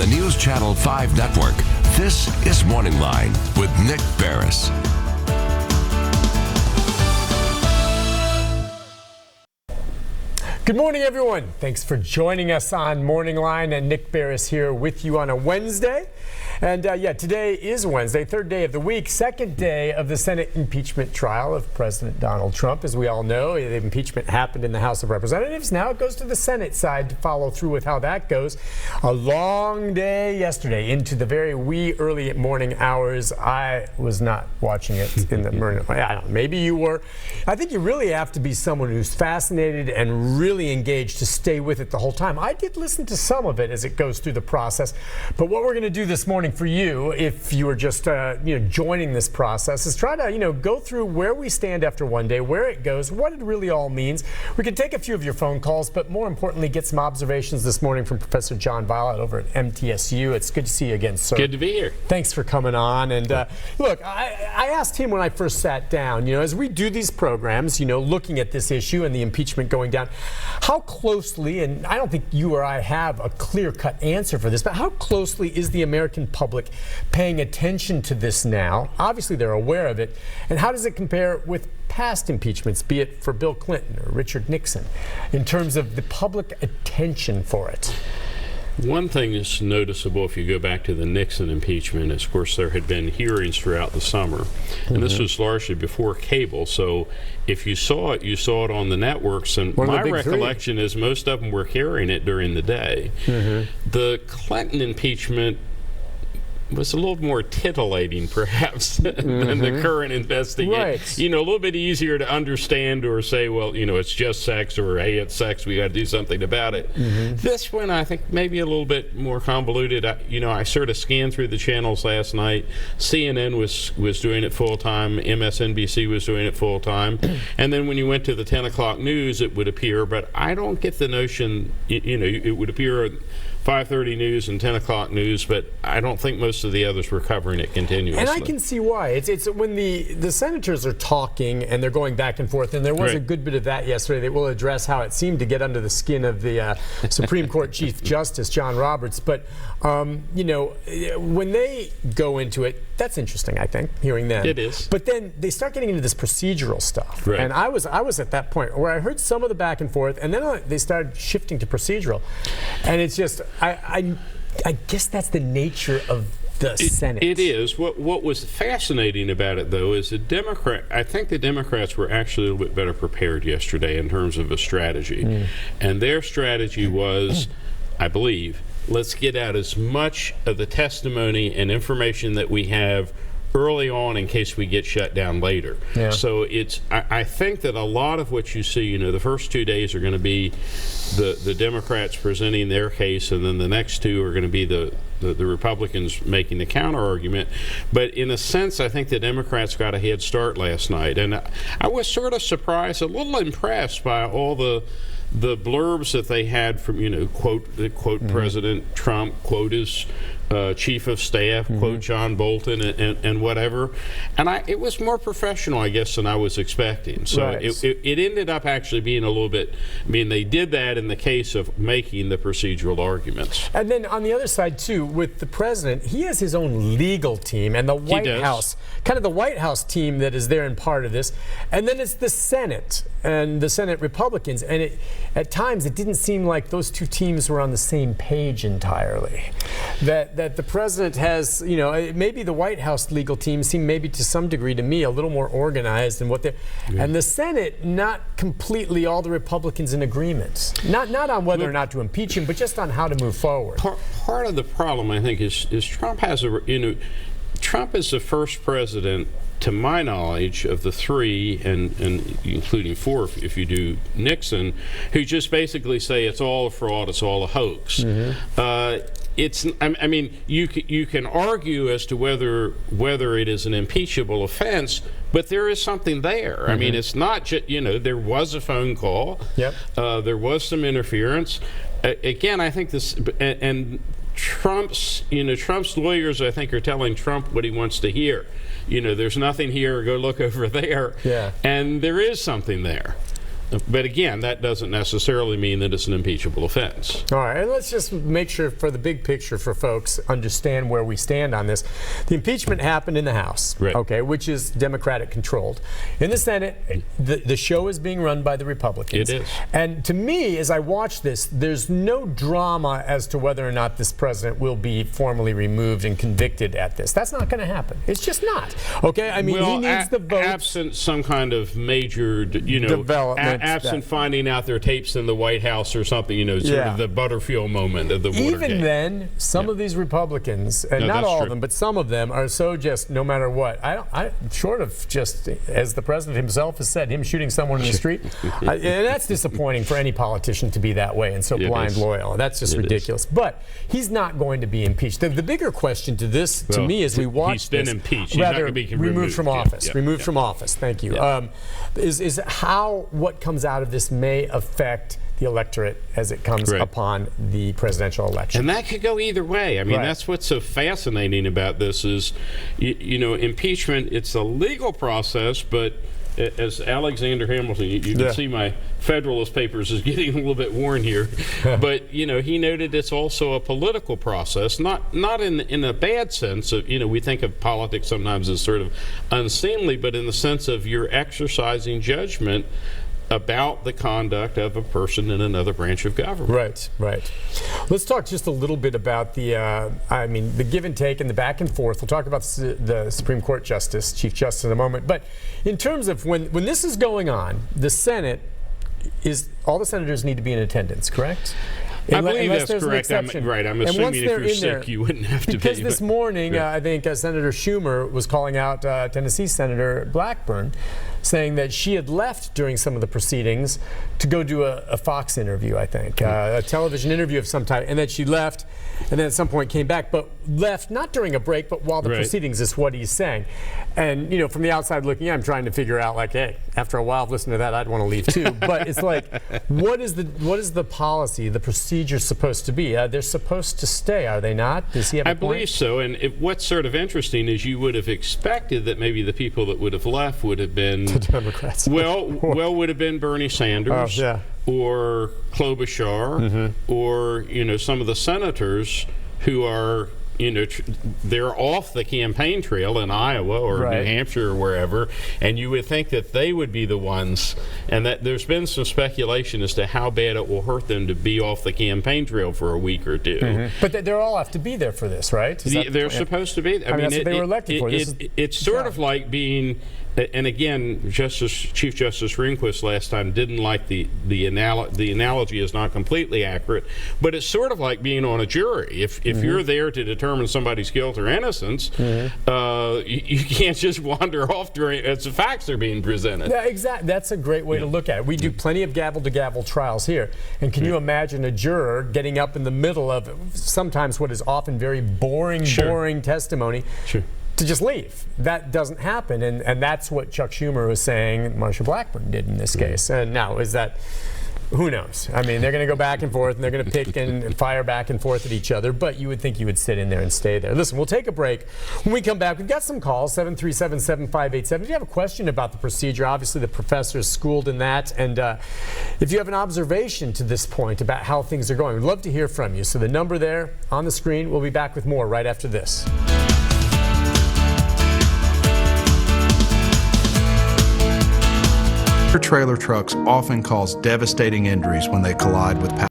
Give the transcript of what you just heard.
the News Channel 5 network, this is MorningLine with Nick Barris. Good morning, everyone. Thanks for joining us on MorningLine, and Nick Barris here with you on a Wednesday. And today is Wednesday, third day of the week, second day of the Senate impeachment trial of President Donald Trump. As we all know, the impeachment happened in the House of Representatives. Now it goes to the Senate side to follow through with how that goes. A long day yesterday into the very wee early morning hours. I was not watching it in the morning. I don't know, maybe you were. I think you really have to be someone who's fascinated and really engaged to stay with it the whole time. I did listen to some of it as it goes through the process. But what we're going to do this morning for you, if you are just joining this process, is try to go through where we stand after one day, where it goes, what it really all means. We can take a few of your phone calls, but more importantly, get some observations this morning from Professor John Violet over at MTSU. It's good to see you again, sir. Good to be here. Thanks for coming on. And look, I asked him when I first sat down, as we do these programs, looking at this issue and the impeachment going down, how closely, and I don't think you or I have a clear-cut answer for this, but how closely is the American public paying attention to this now? Obviously, they're aware of it. And how does it compare with past impeachments, be it for Bill Clinton or Richard Nixon, in terms of the public attention for it? One thing that's noticeable if you go back to the Nixon impeachment is, of course, there had been hearings throughout the summer. And this was largely before cable. So if you saw it, you saw it on the networks. And my recollection is most of them were hearing it during the day. The Clinton impeachment was a little more titillating, perhaps, than the current investigation. Right. A little bit easier to understand or say, well, it's just sex, or hey, it's sex, we got to do something about it. This one, I think, maybe a little bit more convoluted. I sort of scanned through the channels last night. CNN was doing it full time. MSNBC was doing it full time. And then when you went to the 10 o'clock news, it would appear, but I don't get the notion, it would appear at 5:30 news and 10 o'clock news, but I don't think most of the others were covering it continuously. And I can see why. It's when the senators are talking and they're going back and forth, and there was a good bit of that yesterday that will address how it seemed to get under the skin of the Supreme Court Chief Justice, John Roberts. But, when they go into it, that's interesting, I think, hearing them. It is. But then they start getting into this procedural stuff. Right. And I was at that point where I heard some of the back and forth, and then they started shifting to procedural. And it's just, I guess that's the nature of the Senate. It is. What was fascinating about it, though, is I think the Democrats were actually a little bit better prepared yesterday in terms of a strategy. And their strategy was, I believe, let's get out as much of the testimony and information that we have early on in case we get shut down later. Yeah. So I think that a lot of what you see, the first 2 days are going to be the Democrats presenting their case, and then the next two are going to be the Republicans making the counter argument. But in a sense, I think the Democrats got a head start last night. And I was sort of surprised, a little impressed by all the blurbs that they had from, quote President Trump, quote his chief of staff, quote John Bolton, and whatever. And it was more professional, I guess, than I was expecting. So it ended up actually being a little bit, they did that in the case of making the procedural arguments. And then on the other side, too, with the president, he has his own legal team and the White House, kind of the White House team that is there in part of this. And then it's the Senate and the Senate Republicans. And at times, it didn't seem like those two teams were on the same page entirely. That the president has, maybe the White House legal team seemed maybe to some degree to me a little more organized than what they're, and the Senate not completely all the Republicans in agreement. Not on whether or not to impeach him, but just on how to move forward. Part of the problem, I think, is Trump has Trump is the first president, to my knowledge, of the three, and including four if you do Nixon, who just basically say it's all a fraud, it's all a hoax. You can argue as to whether it is an impeachable offense, but there is something there. It's not just, there was a phone call. Yep. There was some interference. Again, I think this, and Trump's lawyers, I think, are telling Trump what he wants to hear. There's nothing here, go look over there. Yeah. And there is something there. But again, that doesn't necessarily mean that it's an impeachable offense. All right, and let's just make sure for the big picture for folks understand where we stand on this. The impeachment happened in the House, right, okay, which is Democratic controlled. In the Senate, the show is being run by the Republicans. It is. And to me, as I watch this, there's no drama as to whether or not this president will be formally removed and convicted at this. That's not going to happen. It's just not. Okay, I mean, well, he needs the vote. Absent some kind of major, development, absent finding out there are tapes in the White House or something, sort of the Butterfield moment of the Watergate. Even then, some of these Republicans, and not all of them, but some of them are so just no matter what. I short of just, as the president himself has said, him shooting someone in the street, and that's disappointing for any politician to be that way and so blind loyal. That's just ridiculous. But he's not going to be impeached. The bigger question to this, to me, as we watch he's been this, impeached. He's not going to be removed from office. Removed from office. Thank you. Yeah. Is how what comes out of this may affect the electorate as it comes upon the presidential election. And that could go either way. I mean, that's what's so fascinating about this is, impeachment, it's a legal process, but as Alexander Hamilton, you can see my Federalist Papers is getting a little bit worn here, but he noted it's also a political process, not in a bad sense of we think of politics sometimes as sort of unseemly, but in the sense of you're exercising judgment about the conduct of a person in another branch of government. Right. Let's talk just a little bit about the give and take and the back and forth. We'll talk about the Supreme Court Justice, Chief Justice in a moment. But in terms of when this is going on, the Senate all the senators need to be in attendance, correct? I believe that's correct. I'm assuming if you're sick, you wouldn't have to be. Because this morning, I think Senator Schumer was calling out Tennessee Senator Blackburn, saying that she had left during some of the proceedings to go do a Fox interview, I think, a television interview of some type, and that she left, and then at some point came back, but left not during a break, but while the proceedings is what he's saying. And from the outside looking in, I'm trying to figure out, like, hey, after a while of listening to that, I'd want to leave too. But it's like, what is the policy, the procedure supposed to be? They're supposed to stay, are they not? Does he have a point? I believe so. And what's sort of interesting is you would have expected that maybe the people that would have left would have been the Democrats. Well, would have been Bernie Sanders or Klobuchar or some of the senators who are they're off the campaign trail in Iowa or New Hampshire or wherever, and you would think that they would be the ones, and that there's been some speculation as to how bad it will hurt them to be off the campaign trail for a week or two. But they all have to be there for this, right? They're supposed to be. I mean, that's what they were elected for. It's sort of like being, and again, Chief Justice Rehnquist last time didn't like the analogy is not completely accurate, but it's sort of like being on a jury. If you're there to determine somebody's guilt or innocence, you can't just wander off as the facts are being presented. Yeah, exactly. That's a great way to look at it. We do plenty of gavel-to-gavel trials here, and can you imagine a juror getting up in the middle of sometimes what is often very boring testimony? To just leave. That doesn't happen, and that's what Chuck Schumer was saying Marsha Blackburn did in this case. And now, is that, who knows? I mean, they're going to go back and forth, and they're going to pick and fire back and forth at each other, but you would think you would sit in there and stay there. Listen, we'll take a break. When we come back, we've got some calls, 737-7587. If you have a question about the procedure, obviously the professor is schooled in that, and if you have an observation to this point about how things are going, we'd love to hear from you. So the number there on the screen, we'll be back with more right after this. Trailer trucks often cause devastating injuries when they collide with